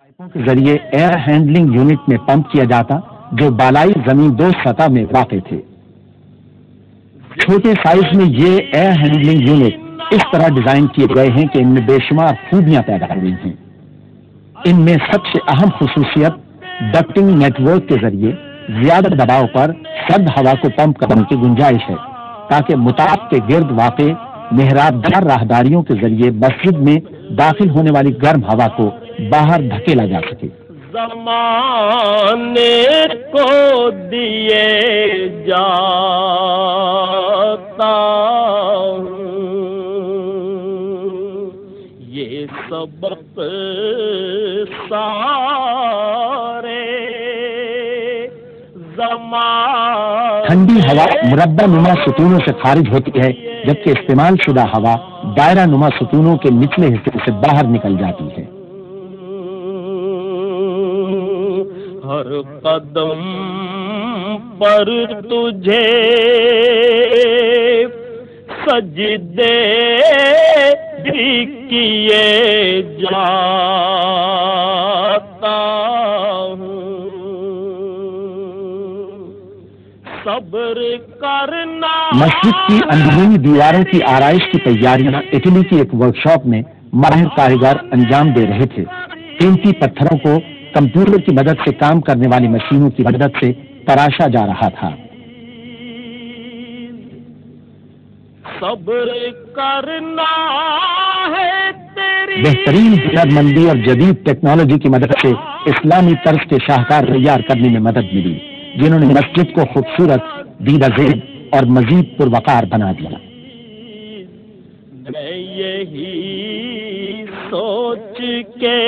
پائپوں کے ذریعے year handling unit میں پمپ کیا جاتا جو بالائی زمین دوز سطح میں واقع تھے۔ چھوٹے سائز میں یہ ایئر ہینڈلنگ یونٹ اس طرح ڈیزائن کیے گئے ہیں کہ ان میں بے شمار خوبیاں پیدا ہوئی ہیں۔ ان میں سب سے اہم خصوصیت ڈکٹنگ نیٹ ورک کے ذریعے زیادہ دباؤ پر سرد ہوا کو پمپ کرنے کی گنجائش ہے تاکہ مطاف کے گرد واقع محراب دار راہداریوں کے ذریعے مسجد میں داخل ہونے والی گرم ہوا کو باہر دھکیلا جا سکے۔ زمانے کو دیے جاتا یہ سبق سارے زمان۔ ٹھنڈی ہوا مربع نما ستونوں سے خارج ہوتی ہے جبکہ استعمال شدہ ہوا دائرہ نما ستونوں کے نچلے حصے سے باہر نکل جاتی ہے۔ ہر قدم پر تجھے سجدے بھی کیے جاتا ہوں، صبر کرنا۔ مسجد کی اندرونی دیواروں کی آرائش کی تیاریاں اٹلی کی ایک ورکشاپ میں ماہر کاریگر انجام دے رہے تھے۔ قیمتی پتھروں کو کمپیوٹر کی مدد سے کام کرنے والی مشینوں کی مدد سے تراشا جا رہا تھا۔ صبر کرنا ہے تیری بہترین ہنر مندی اور جدید ٹیکنالوجی کی مدد سے اسلامی طرز کے شاہکار تیار کرنے میں مدد ملی جنہوں نے مسجد کو خوبصورت، دیدہ زیب اور مزید پروقار بنا دیا۔ میں یہی سوچ کے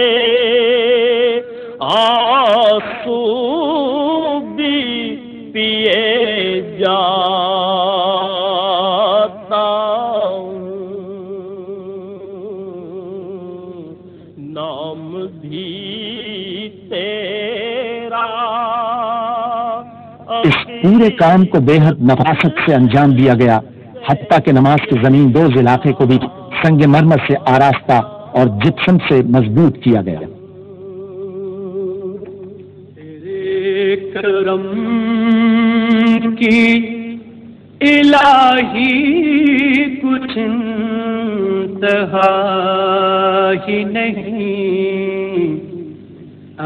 آنسو بھی پیے جاتا ہوں، نام بھی تیرا۔ اس پورے کام کو بے حد نفاست سے انجام دیا گیا، حتیٰ کہ نماز کے زمین دوز علاقے کو بھی سنگ مرمر سے آراستہ اور جپسم سے مضبوط کیا گیا۔ تیرے کرم کی الہی کچھ انتہا ہی نہیں،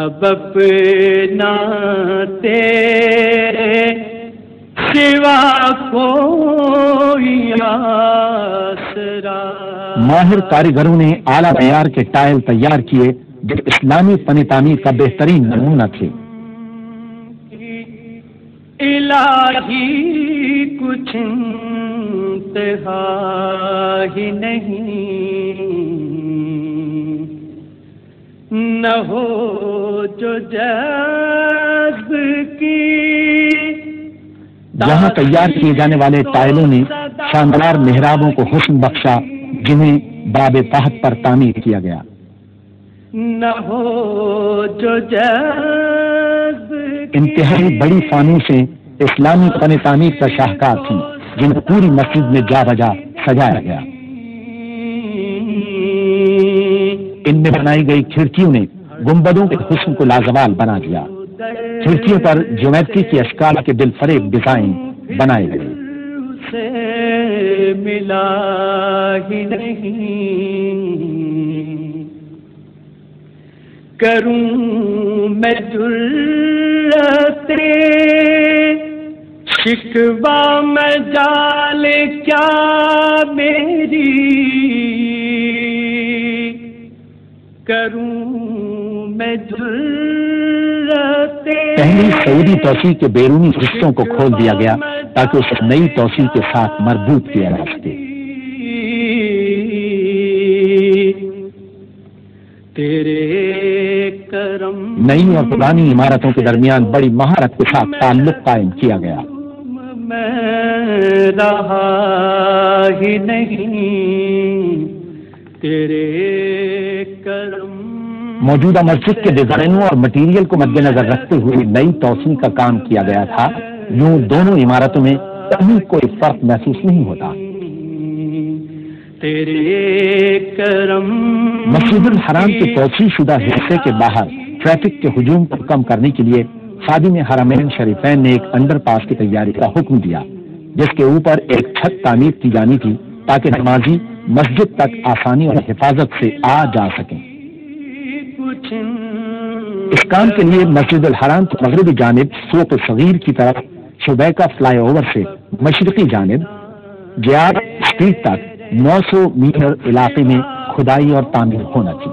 اب اپنا تیرے سوا کوئی آسرا۔ ماہر کاریگروں نے اعلیٰ معیار کے ٹائل تیار کیے جو اسلامی فن تعمیر کا بہترین نمونہ تھے۔ الہی کچھ انتہا ہی نہیں، نہ ہو جو جذب کی۔ یہاں تیار کیے جانے والے ٹائلوں نے شاندار محرابوں کو حسن بخشا جنہیں باب تحت پر تعمیر کیا گیا۔ نہ ہو جو جذب انتہائی بڑی فانوسیں اسلامی فن تعمیر کا شاہکار تھیں جنہیں پوری مسجد میں جا بجا سجایا گیا۔ ان میں بنائی گئی کھڑکیوں نے گنبدوں کے حسن کو لازوال بنا دیا۔ کھڑکیوں پر جیومیٹری کی اشکال کے دل فریب ڈیزائن بنائے گئے۔ سے ملا ہی نہیں، کروں میں جرأت شکوہ میں جال کیا میری، کروں میں جرأت۔ پہلی سعودی توسیع کے بیرونی حصوں کو کھول دیا گیا تاکہ اسے نئی توسیع کے ساتھ مربوط کیا جا سکے۔ تیرے کرم نئی اور پرانی عمارتوں کے درمیان بڑی مہارت کے ساتھ تعلق قائم کیا گیا۔ میں رہا ہی نہیں، تیرے کرم۔ موجودہ مسجد کے ڈیزائنوں اور مٹیریل کو مد نظر رکھتے ہوئے نئی توسیع کا کام کیا گیا تھا۔ یوں دونوں عمارتوں میں کہیں کوئی فرق محسوس نہیں ہوتا۔ تیرے کرم مسجد الحرام کے توسیع شدہ حصے کے باہر ٹریفک کے ہجوم کو کم کرنے کے لیے خادم حرمین شریفین نے ایک انڈر پاس کی تیاری کا حکم دیا، جس کے اوپر ایک چھت تعمیر کی جانی تھی تاکہ نمازی مسجد تک آسانی اور حفاظت سے آ جا سکیں۔ اس کام کے لیے مسجد الحرام کی مغربی جانب سوق صغیر کی طرف شبیکہ فلائی اوور سے مشرقی جانب جیاد اسٹریٹ تک 900 میٹر علاقے میں کھدائی اور تعمیر ہونا تھی۔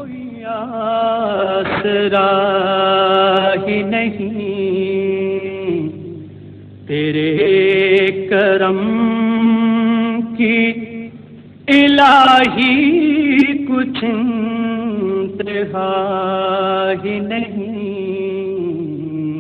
ہی نہیں تیرے کرم کی الہی کچھ انتہا ہی نہیں۔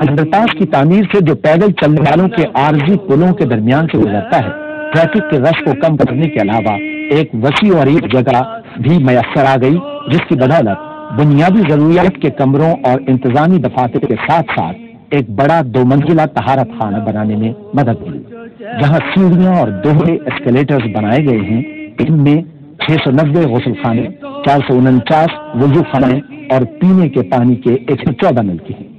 انڈر پاس کی تعمیر سے جو پیدل چلنے والوں کے عارضی پلوں کے درمیان سے گزرتا ہے، ٹریفک کے رش کو کم کرنے کے علاوہ ایک وسیع اور عریض جگہ بھی میسر آ گئی، جس کی بدولت بنیادی ضروریات کے کمروں اور انتظامی دفاتر کے ساتھ ساتھ ایک بڑا 2 منزلہ طہارت خانہ بنانے میں مدد ملی، جہاں سیڑھیاں اور دوہرے ایسکیلیٹرز بنائے گئے ہیں۔ ان میں 690 غسل خانے، 449 وضو خانے اور پینے کے پانی کے 114 نلکے ہیں۔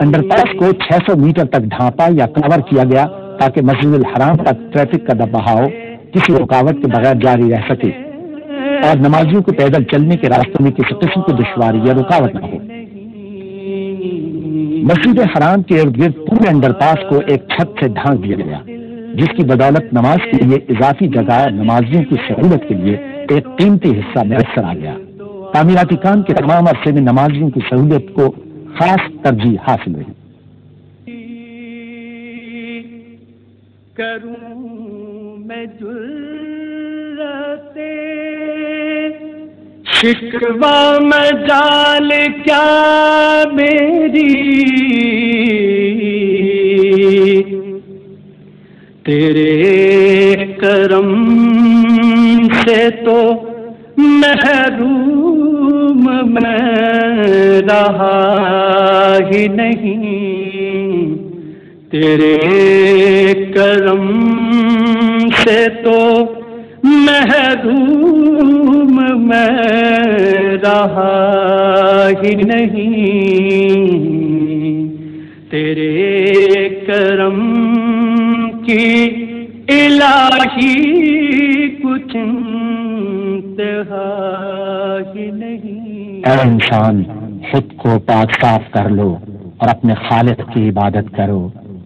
انڈر پاس کو 600 میٹر تک ڈھانپا یا کور کیا گیا تاکہ مسجد الحرام تک ٹریفک کا بہاؤ کسی رکاوٹ کے بغیر جاری رہ سکے اور نمازیوں کو پیدل چلنے کے راستے میں کسی قسم کی دشواری یا رکاوٹ نہ ہو۔ مسجد حرام کے ارد گرد پورے انڈر پاس کو ایک چھت سے ڈھانک دیا گیا، جس کی بدولت نماز کے لیے اضافی جگہ نمازیوں کی سہولت کے لیے ایک قیمتی حصہ میسر آ گیا۔ تعمیراتی کام کے تمام عرصے میں نمازیوں کی سہولت کو خاص ترجیح حاصل رہی۔ کروں میں جرتے شکوہ مجال کیا میری، تیرے کرم سے تو محروم میں رہا ہی نہیں، تیرے کرم سے تو محروم میں رہا ہی نہیں، تیرے کرم کی الہی کچھ انتہا ہی نہیں۔ اے انسان، خود کو پاک صاف کر لو اور اپنے خالق کی عبادت کرو،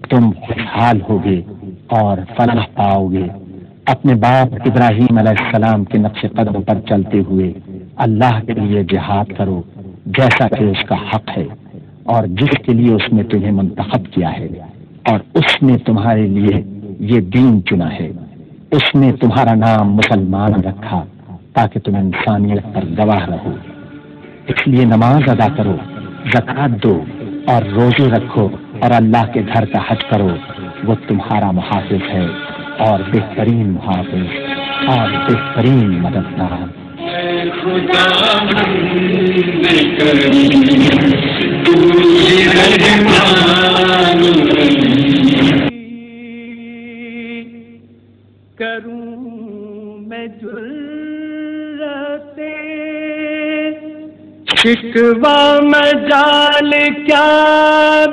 تم خوشحال ہوگے اور فلاح پاؤ گے۔ اپنے باپ ابراہیم علیہ السلام کے نقش قدم پر چلتے ہوئے اللہ کے لیے جہاد کرو، جیسا کہ اس کا حق ہے اور جس کے لیے اس نے تمہیں منتخب کیا ہے، اور اس نے تمہارے لیے یہ دین چنا ہے۔ اس نے تمہارا نام مسلمان رکھا تاکہ تم انسانیت پر گواہ رہو۔ اس لیے نماز ادا کرو، زکوٰۃ دو اور روزے رکھو اور اللہ کے گھر کا حج کرو، وہ تمہارا محافظ ہے اور بہترین محافظ اور بہترین مددگار۔ کروں میں جرتے شکوہ مجال کیا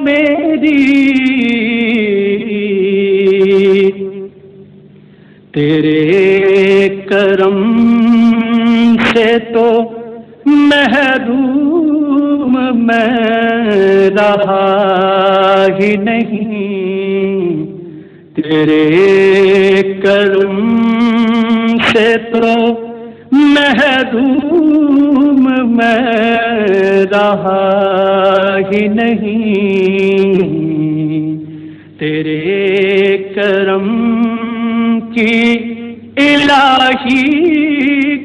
میری، تیرے کرم سے تو محروم میں رہا ہی نہیں، تیرے کرم سے تو محروم میں رہا ہی نہیں، تیرے کرم کی الہی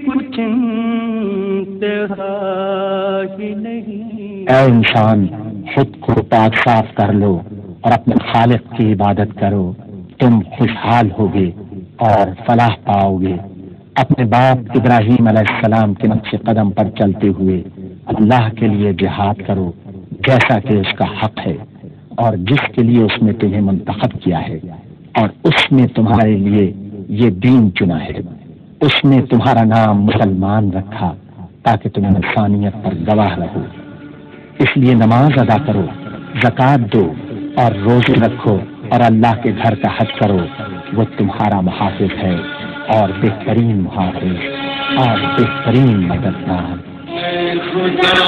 کچھ انتہا ہی نہیں۔ اے انسان، خود کو پاک صاف کر لو اور اپنے خالق کی عبادت کرو، تم خوشحال ہوگے اور فلاح پاؤ گے۔ اپنے باپ ابراہیم علیہ السلام کے نقش قدم پر چلتے ہوئے اللہ کے لیے جہاد کرو، جیسا کہ اس کا حق ہے اور جس کے لیے اس نے تمہیں منتخب کیا ہے، اور اس نے تمہارے لیے یہ دین چنا ہے۔ اس نے تمہارا نام مسلمان رکھا تاکہ تم انسانیت پر گواہ رہو۔ اس لیے نماز ادا کرو، زکوٰۃ دو اور روزے رکھو اور اللہ کے گھر کا حج کرو، وہ تمہارا محافظ ہے اور بہترین محافظ اور بہترین مددگار۔ خدا